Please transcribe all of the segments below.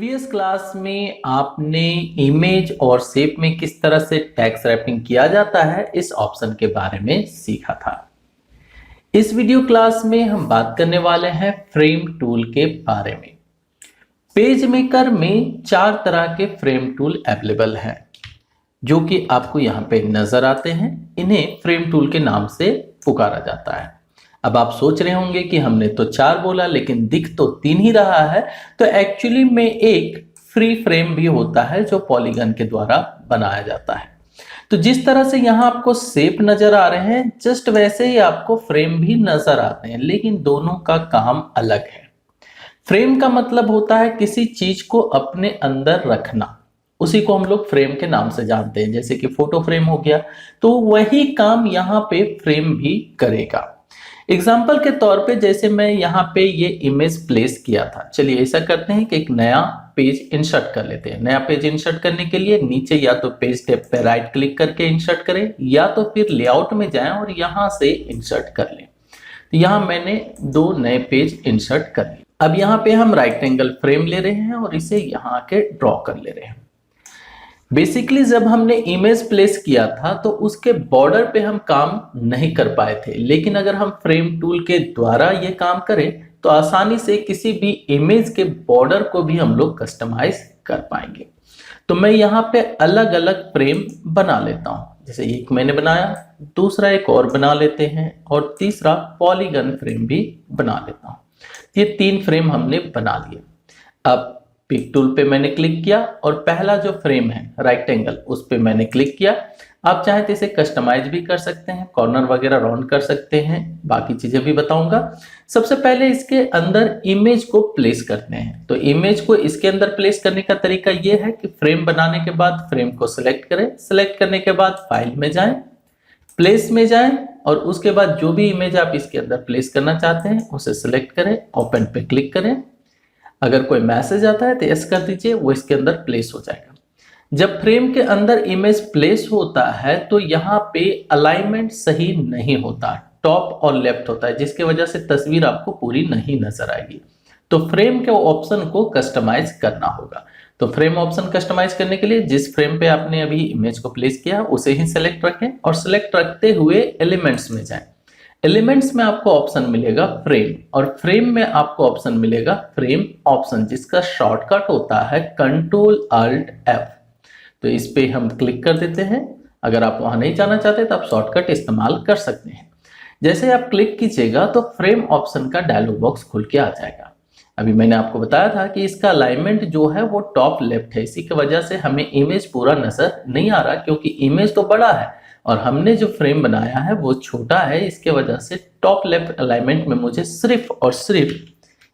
Previous class में आपने image और शेप में किस तरह से टेक्स्ट रैपिंग किया जाता है इस ऑप्शन के बारे में सीखा था। इस वीडियो क्लास में हम बात करने वाले हैं फ्रेम टूल के बारे में। पेज मेकर में 4 तरह के फ्रेम टूल अवेलेबल हैं जो कि आपको यहाँ पे नजर आते हैं। इन्हें फ्रेम टूल के नाम से पुकारा जाता है। अब आप सोच रहे होंगे कि हमने तो 4 बोला लेकिन दिख तो 3 ही रहा है। तो एक्चुअली में एक फ्री फ्रेम भी होता है जो पॉलीगन के द्वारा बनाया जाता है। तो जिस तरह से यहाँ आपको शेप नजर आ रहे हैं जस्ट वैसे ही आपको फ्रेम भी नजर आते हैं, लेकिन दोनों का काम अलग है। फ्रेम का मतलब होता है किसी चीज को अपने अंदर रखना, उसी को हम लोग फ्रेम के नाम से जानते हैं। जैसे कि फोटो फ्रेम हो गया, तो वही काम यहाँ पे फ्रेम भी करेगा। एग्जाम्पल के तौर पे जैसे मैं यहाँ पे ये इमेज प्लेस किया था, चलिए ऐसा करते हैं कि एक नया पेज इंसर्ट कर लेते हैं। नया पेज इंसर्ट करने के लिए नीचे या तो पेज टैब पे राइट क्लिक करके इंसर्ट करें या तो फिर लेआउट में जाएं और यहाँ से इंसर्ट कर लें। तो यहाँ मैंने 2 नए पेज इंसर्ट कर लिए। अब यहाँ पे हम राइट एंगल फ्रेम ले रहे हैं और इसे यहाँ के ड्रॉ कर ले रहे हैं। बेसिकली जब हमने इमेज प्लेस किया था तो उसके बॉर्डर पे हम काम नहीं कर पाए थे, लेकिन अगर हम फ्रेम टूल के द्वारा ये काम करें तो आसानी से किसी भी इमेज के बॉर्डर को भी हम लोग कस्टमाइज कर पाएंगे। तो मैं यहाँ पे अलग अलग फ्रेम बना लेता हूँ। जैसे एक मैंने बनाया, दूसरा एक और बना लेते हैं और तीसरा पॉलीगन फ्रेम भी बना लेता हूँ। ये 3 फ्रेम हमने बना लिए। अब पिक टूल पे मैंने क्लिक किया और पहला जो फ्रेम है राइट एंगल उस पे मैंने क्लिक किया। आप चाहे तो इसे कस्टमाइज भी कर सकते हैं, कॉर्नर वगैरह राउंड कर सकते हैं, बाकी चीजें भी बताऊंगा। सबसे पहले इसके अंदर इमेज को प्लेस करते हैं। तो इमेज को इसके अंदर प्लेस करने का तरीका यह है कि फ्रेम बनाने के बाद फ्रेम को सिलेक्ट करें। सिलेक्ट करने के बाद फाइल में जाएं, प्लेस में जाएं और उसके बाद जो भी इमेज आप इसके अंदर प्लेस करना चाहते हैं उसे सिलेक्ट करें, ओपन पे क्लिक करें। अगर कोई मैसेज आता है तो यस कर दीजिए, वो इसके अंदर प्लेस हो जाएगा। जब फ्रेम के अंदर इमेज प्लेस होता है तो यहाँ पे अलाइनमेंट सही नहीं होता, टॉप और लेफ्ट होता है, जिसकी वजह से तस्वीर आपको पूरी नहीं नजर आएगी। तो फ्रेम के ऑप्शन को कस्टमाइज करना होगा। तो फ्रेम ऑप्शन कस्टमाइज करने के लिए जिस फ्रेम पे आपने अभी इमेज को प्लेस किया उसे ही सिलेक्ट रखें और सिलेक्ट रखते हुए एलिमेंट्स में जाएं। एलिमेंट्स में आपको ऑप्शन मिलेगा फ्रेम और फ्रेम में आपको ऑप्शन मिलेगा फ्रेम ऑप्शन, जिसका शॉर्टकट होता है Ctrl+Alt+F। तो इस पे हम क्लिक कर देते हैं। अगर आप वहां नहीं जाना चाहते तो आप शॉर्टकट इस्तेमाल कर सकते हैं। जैसे आप क्लिक कीजिएगा तो फ्रेम ऑप्शन का डायलॉग बॉक्स खुल के आ जाएगा। अभी मैंने आपको बताया था कि इसका अलाइनमेंट जो है वो टॉप लेफ्ट है, इसी की वजह से हमें इमेज पूरा नजर नहीं आ रहा, क्योंकि इमेज तो बड़ा है और हमने जो फ्रेम बनाया है वो छोटा है। इसके वजह से टॉप लेफ्ट अलाइनमेंट में मुझे सिर्फ और सिर्फ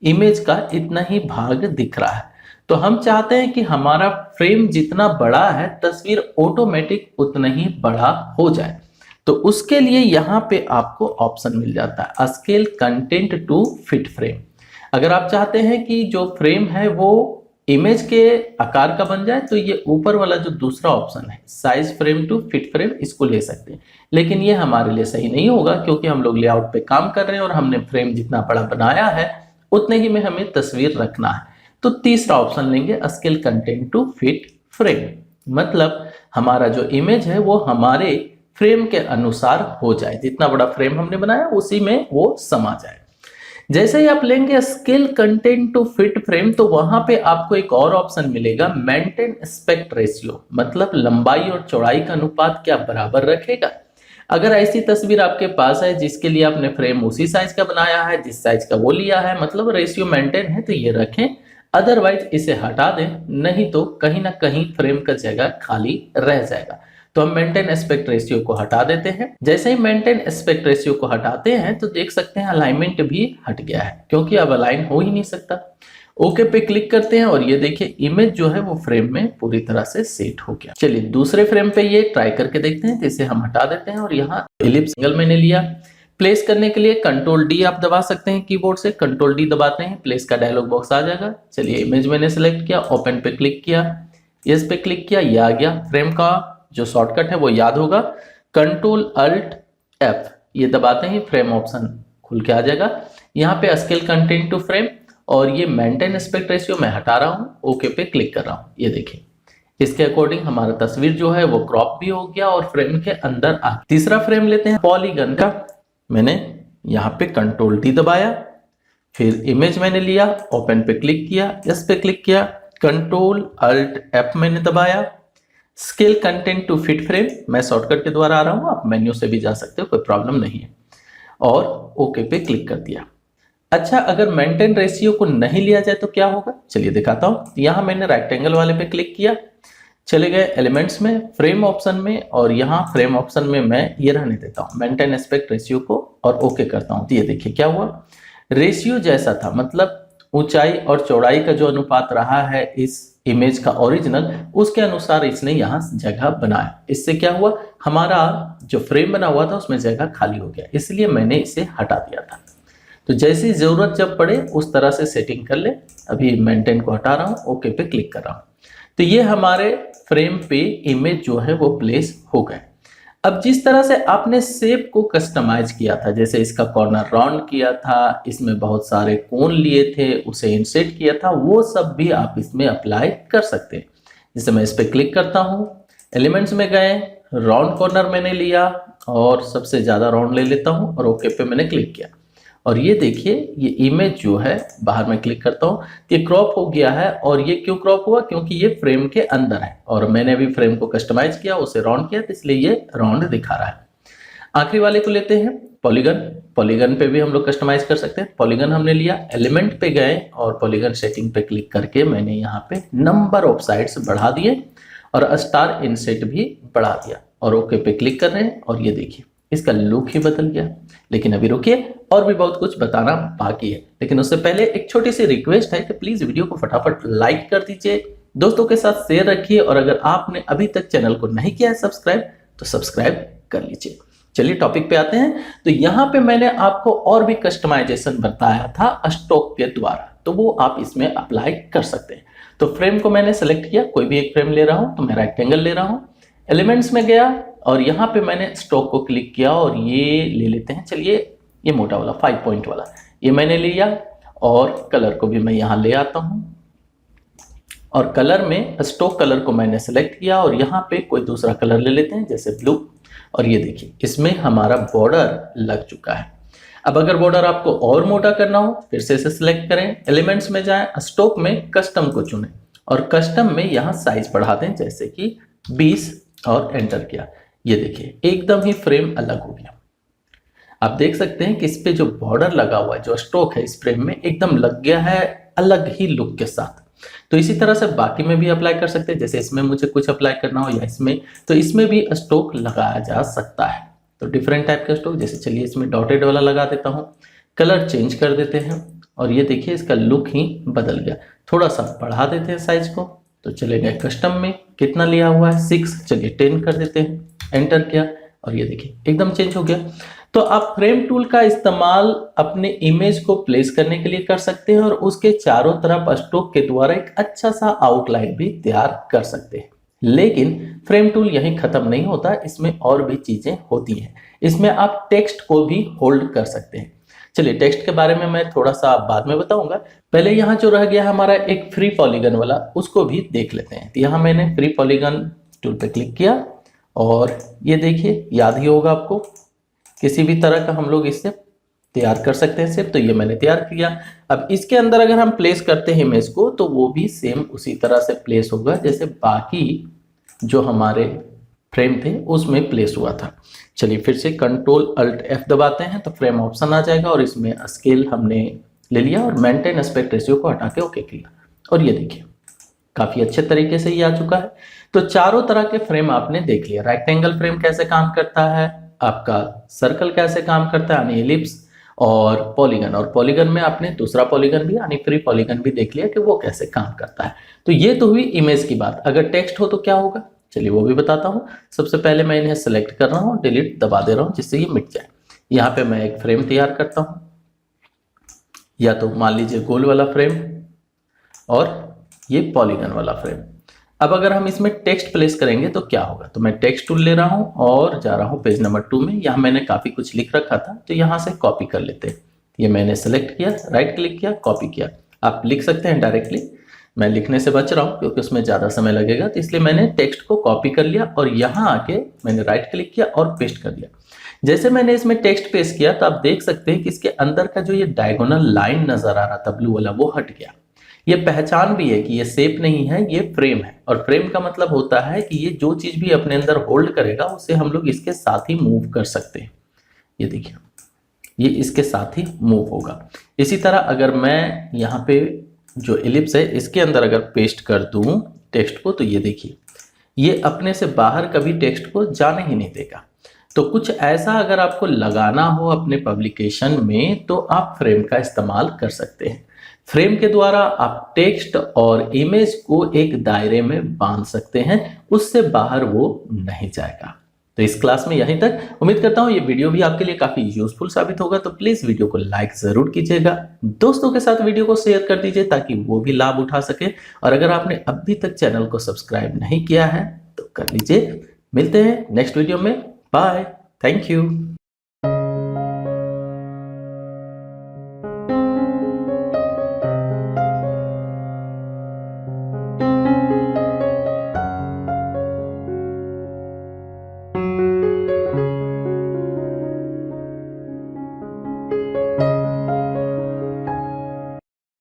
इमेज का इतना ही भाग दिख रहा है। तो हम चाहते हैं कि हमारा फ्रेम जितना बड़ा है तस्वीर ऑटोमेटिक उतना ही बड़ा हो जाए। तो उसके लिए यहाँ पे आपको ऑप्शन मिल जाता है scale content to fit frame. अगर आप चाहते हैं कि जो फ्रेम है वो इमेज के आकार का बन जाए तो ये ऊपर वाला जो दूसरा ऑप्शन है size frame to fit frame, इसको ले सकते हैं। लेकिन ये हमारे लिए सही नहीं होगा क्योंकि हम लोग लेआउट पे काम कर रहे हैं और हमने फ्रेम जितना बड़ा बनाया है उतने ही में हमें तस्वीर रखना है। तो तीसरा ऑप्शन लेंगे scale content to fit frame, मतलब हमारा जो इमेज है वो हमारे फ्रेम के अनुसार हो जाए, जितना बड़ा फ्रेम हमने बनाया उसी में वो समा जाए। जैसे ही आप लेंगे scale content to fit frame तो वहां पे आपको एक और ऑप्शन मिलेगा मेंटेन एस्पेक्ट रेशियो, मतलब लंबाई और चौड़ाई का अनुपात क्या बराबर रखेगा। अगर ऐसी तस्वीर आपके पास है जिसके लिए आपने फ्रेम उसी साइज का बनाया है जिस साइज का वो लिया है, मतलब रेशियो मेंटेन है, तो ये रखें। अदरवाइज इसे हटा दें, नहीं तो कहीं ना कहीं फ्रेम का जगह खाली रह जाएगा। तो हम मेंटेन एस्पेक्ट रेशियो को हटा देते हैं। जैसे ही मेंटेन एस्पेक्ट रेशियो को हटाते हैं तो देख सकते हैं अलाइनमेंट भी हट गया है, क्योंकि अब अलाइन हो ही नहीं सकता। ओके पे क्लिक करते हैं और ये देखिए इमेज जो है वो फ्रेम में पूरी तरह से सेट हो गया। चलिए दूसरे फ्रेम पे ये ट्राई करके देखते हैं। जैसे हम हटा देते हैं और यहाँ एलिप्स एंगल मैंने लिया। प्लेस करने के लिए Ctrl+D आप दबा सकते हैं कीबोर्ड से। Ctrl+D दबाते हैं, प्लेस का डायलॉग बॉक्स आ जाएगा। चलिए इमेज मैंने सिलेक्ट किया, ओपन पे क्लिक किया, यस पे क्लिक किया, ये आ गया। फ्रेम का जो शॉर्टकट है वो याद होगा Ctrl+Alt+F, ये दबाते ही फ्रेम ऑप्शन खुल के आ जाएगा। यहाँ पे स्केल कंटेंट टू फ्रेम और ये मेंटेन एस्पेक्ट रेशियो मैं हटा रहा हूँ, ओके पे क्लिक कर रहा हूँ। ये देखिए इसके अकॉर्डिंग हमारा तस्वीर जो है वो क्रॉप भी हो गया और फ्रेम के अंदर आ। तीसरा फ्रेम लेते हैं पॉलीगन का। मैंने यहाँ पे कंट्रोल डी दबाया, फिर इमेज मैंने लिया, ओपन पे क्लिक किया, इस पे क्लिक किया, कंट्रोल अल्ट एफ मैंने दबाया, scale content to fit frame, मैं शॉर्टकट के द्वारा आ रहा हूँ, आप मेन्यू से भी जा सकते हो, कोई प्रॉब्लम नहीं है, और ओके पे क्लिक कर दिया। अच्छा, अगर मेंटेन रेशियो को नहीं लिया जाए तो क्या होगा, चलिए दिखाता हूँ। यहाँ मैंने रेक्टेंगल वाले पे क्लिक किया, चले गए एलिमेंट्स में, फ्रेम ऑप्शन में, और यहाँ फ्रेम ऑप्शन में मैं ये रहने देता हूँ मेंटेन एस्पेक्ट रेशियो को और ओके करता हूँ। तो ये देखिए क्या हुआ, रेशियो जैसा था, मतलब ऊंचाई और चौड़ाई का जो अनुपात रहा है इस इमेज का ओरिजिनल, उसके अनुसार इसने यहाँ जगह बनाया। इससे क्या हुआ, हमारा जो फ्रेम बना हुआ था उसमें जगह खाली हो गया, इसलिए मैंने इसे हटा दिया था। तो जैसी जरूरत जब पड़े उस तरह से सेटिंग कर ले। अभी मेंटेन को हटा रहा हूँ, ओके पे क्लिक कर रहा हूँ। तो ये हमारे फ्रेम पे इमेज जो है वो प्लेस हो गए। अब जिस तरह से आपने शेप को कस्टमाइज किया था, जैसे इसका कॉर्नर राउंड किया था, इसमें बहुत सारे कोण लिए थे, उसे इंसर्ट किया था, वो सब भी आप इसमें अप्लाई कर सकते हैं। जैसे मैं इस पर क्लिक करता हूँ, एलिमेंट्स में गए, राउंड कॉर्नर मैंने लिया और सबसे ज्यादा राउंड ले लेता हूँ और ओके पे मैंने क्लिक किया। और ये देखिए ये इमेज जो है, बाहर में क्लिक करता हूँ, ये क्रॉप हो गया है। और ये क्यों क्रॉप हुआ, क्योंकि ये फ्रेम के अंदर है और मैंने अभी फ्रेम को कस्टमाइज किया, उसे राउंड किया, तो इसलिए ये राउंड दिखा रहा है। आखिरी वाले को लेते हैं पॉलीगन। पॉलीगन पे भी हम लोग कस्टमाइज कर सकते हैं। पॉलीगन हमने लिया, एलिमेंट पे गए और पॉलीगन सेटिंग पे क्लिक करके मैंने यहाँ पे नंबर ऑफ साइड्स बढ़ा दिए और स्टार इनसेट भी बढ़ा दिया और ओके पे क्लिक कर रहे हैं। और ये देखिए इसका लुक ही बदल गया। लेकिन अभी रुकिए, और भी बहुत कुछ बताना बाकी है, लेकिन उससे पहले एक छोटी सी रिक्वेस्ट है कि प्लीज वीडियो को फटाफट लाइक कर दीजिए, दोस्तों के साथ शेयर रखिए, और अगर आपने अभी तक चैनल को नहीं किया है सब्सक्राइब तो सब्सक्राइब कर लीजिए। चलिए टॉपिक पे आते हैं। तो यहाँ पे मैंने आपको और भी कस्टमाइजेशन बताया था स्ट्रोक के द्वारा, तो वो आप इसमें अप्लाई कर सकते हैं। तो फ्रेम को मैंने सेलेक्ट किया, कोई भी एक फ्रेम ले रहा हूं, तो मैं रेक्टेंगल ले रहा हूं, एलिमेंट्स में गया और यहाँ पे मैंने स्ट्रोक को क्लिक किया और ये ले लेते हैं, चलिए ये मोटा वाला 5 पॉइंट वाला ये मैंने लिया। और कलर को भी मैं यहाँ ले आता हूँ और कलर में स्ट्रोक कलर को मैंने सेलेक्ट किया और यहाँ पे कोई दूसरा कलर ले लेते हैं जैसे ब्लू। और ये देखिए इसमें हमारा बॉर्डर लग चुका है। अब अगर बॉर्डर आपको और मोटा करना हो फिर से इसे सिलेक्ट करें, एलिमेंट्स में जाएं, स्ट्रोक में कस्टम को चुनें और कस्टम में यहाँ साइज बढ़ा दें जैसे कि 20 और एंटर किया। ये देखिए एकदम ही फ्रेम अलग हो गया। आप देख सकते हैं कि इस पे जो बॉर्डर लगा हुआ है, जो स्ट्रोक है इस फ्रेम में एकदम लग गया है अलग ही लुक के साथ। तो इसी तरह से बाकी में भी अप्लाई कर सकते हैं, जैसे इसमें मुझे कुछ अप्लाई करना हो या इसमें, तो इसमें भी स्ट्रोक लगाया जा सकता है। तो डिफरेंट टाइप का स्ट्रोक, जैसे चलिए इसमें डॉटेड वाला लगा देता हूँ, कलर चेंज कर देते हैं और ये देखिए इसका लुक ही बदल गया। थोड़ा सा बढ़ा देते हैं साइज को, तो चले गए कस्टम में, कितना लिया हुआ है 6, चलिए 10 कर देते हैं, एंटर किया और ये देखिए एकदम चेंज हो गया। तो आप फ्रेम टूल का इस्तेमाल अपने इमेज को प्लेस करने के लिए कर सकते हैं और उसके चारों तरफ स्ट्रोक के द्वारा एक अच्छा सा आउटलाइन भी तैयार कर सकते हैं। लेकिन फ्रेम टूल यहीं खत्म नहीं होता, इसमें और भी चीजें होती हैं। इसमें आप टेक्स्ट को भी होल्ड कर सकते हैं। चलिए टेक्स्ट के बारे में मैं थोड़ा सा बाद में बताऊंगा, पहले यहाँ जो रह गया हमारा एक फ्री पॉलीगन वाला, उसको भी देख लेते हैं। तो यहाँ मैंने फ्री पॉलीगन टूल पे क्लिक किया और ये देखिए याद ही होगा आपको, किसी भी तरह का हम लोग इससे तैयार कर सकते हैं सिर्फ। तो ये मैंने तैयार किया। अब इसके अंदर अगर हम प्लेस करते हैं इमेज को तो वो भी सेम उसी तरह से प्लेस होगा जैसे बाकी जो हमारे फ्रेम थे उसमें प्लेस हुआ था। चलिए फिर से कंट्रोल अल्ट एफ दबाते हैं तो फ्रेम ऑप्शन आ जाएगा और इसमें स्केल हमने ले लिया और मेंटेन एस्पेक्ट रेशियो को हटा के ओके किया और ये देखिए काफी अच्छे तरीके से ये आ चुका है। तो चारों तरह के फ्रेम आपने देख लिया, रेक्टेंगल फ्रेम कैसे काम करता है, आपका सर्कल कैसे काम करता है यानी एलिप्स, और पॉलीगन में आपने दूसरा पॉलीगन भी यानी फ्री पॉलीगन भी देख लिया कि वो कैसे काम करता है। तो ये तो हुई इमेज की बात। अगर टेक्स्ट हो तो क्या होगा, चलिए वो भी बताता हूँ। सबसे पहले मैं इन्हें सेलेक्ट कर रहा हूँ, डिलीट दबा दे रहा हूँ जिससे ये मिट जाए। यहाँ पे मैं एक फ्रेम तैयार करता हूँ, या तो मान लीजिए गोल वाला फ्रेम और ये पॉलीगन वाला फ्रेम। अब अगर हम इसमें टेक्स्ट प्लेस करेंगे तो क्या होगा, तो मैं टेक्स्ट टूल ले रहा हूं और जा रहा हूं पेज नंबर 2 में। यहाँ मैंने काफी कुछ लिख रखा था तो यहाँ से कॉपी कर लेते हैं। ये मैंने सेलेक्ट किया, राइट क्लिक किया, कॉपी किया आप लिख सकते हैं डायरेक्टली। मैं लिखने से बच रहा हूँ क्योंकि उसमें ज़्यादा समय लगेगा, तो इसलिए मैंने टेक्स्ट को कॉपी कर लिया और यहाँ आके मैंने राइट क्लिक किया और पेस्ट कर दिया। जैसे मैंने इसमें टेक्स्ट पेस्ट किया तो आप देख सकते हैं कि इसके अंदर का जो ये डायगोनल लाइन नजर आ रहा था ब्लू वाला, वो हट गया। ये पहचान भी है कि ये शेप नहीं है, ये फ्रेम है। और फ्रेम का मतलब होता है कि ये जो चीज भी अपने अंदर होल्ड करेगा उसे हम लोग इसके साथ ही मूव कर सकते हैं। ये देखिए, ये इसके साथ ही मूव होगा। इसी तरह अगर मैं यहाँ पे जो एलिप्स है इसके अंदर अगर पेस्ट कर दूं टेक्स्ट को, तो ये देखिए ये अपने से बाहर कभी टेक्स्ट को जाने ही नहीं देगा। तो कुछ ऐसा अगर आपको लगाना हो अपने पब्लिकेशन में तो आप फ्रेम का इस्तेमाल कर सकते हैं। फ्रेम के द्वारा आप टेक्स्ट और इमेज को एक दायरे में बांध सकते हैं, उससे बाहर वो नहीं जाएगा। तो इस क्लास में यहीं तक। उम्मीद करता हूं ये वीडियो भी आपके लिए काफी यूजफुल साबित होगा। तो प्लीज वीडियो को लाइक जरूर कीजिएगा, दोस्तों के साथ वीडियो को शेयर कर दीजिए ताकि वो भी लाभ उठा सके। और अगर आपने अभी तक चैनल को सब्सक्राइब नहीं किया है तो कर लीजिए। मिलते हैं नेक्स्ट वीडियो में। Bye, thank you.